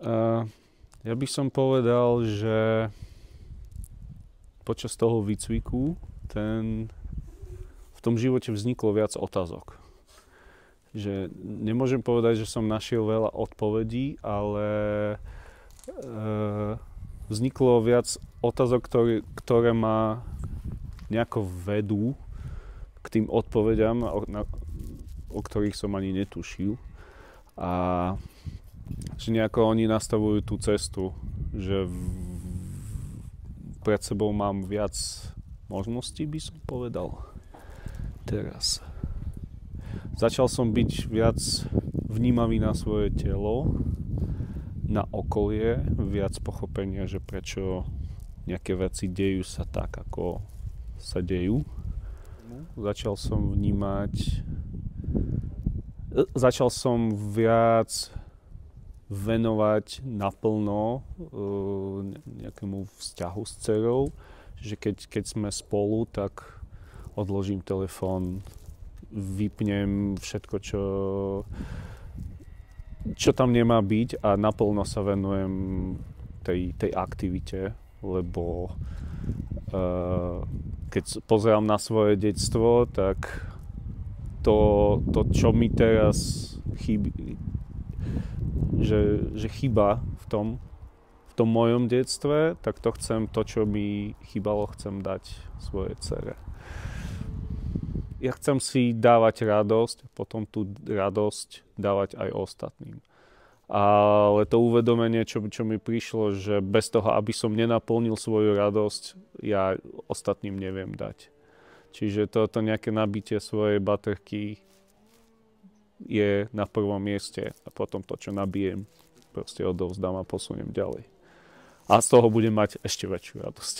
Ja by som povedal, že počas toho výcviku v tom živote vzniklo viac otázok. Že nemôžem povedať, že som našiel veľa odpovedí, ale vzniklo viac otázok, ktoré ma nejako vedú k tým odpovediam, o ktorých som ani netušil. A že nejako oni nastavujú tú cestu, že pred sebou mám viac možností, by som povedal. Teraz. Začal som byť viac vnímavý na svoje telo, na okolie, viac pochopenia, že prečo nejaké veci dejú sa tak, ako sa dejú. Začal som viac venovať naplno nejakému vzťahu s dcerou, že keď sme spolu, tak odložím telefón, vypnem všetko, čo tam nemá byť a naplno sa venujem tej aktivite, lebo keď pozerám na svoje detstvo, tak to čo mi teraz chýba, že chýba v tom mojom detstve, tak to čo mi chýbalo, chcem dať svojej dcere. Ja chcem si dávať radosť, potom tú radosť dávať aj ostatným. Ale to uvedomenie, čo mi prišlo, že bez toho, aby som nenaplnil svoju radosť, ja ostatným neviem dať. Čiže toto nejaké nabitie svojej baterky je na prvom mieste a potom to, čo nabijem, proste odovzdám a posuniem ďalej. A z toho budem mať ešte väčšiu radosť.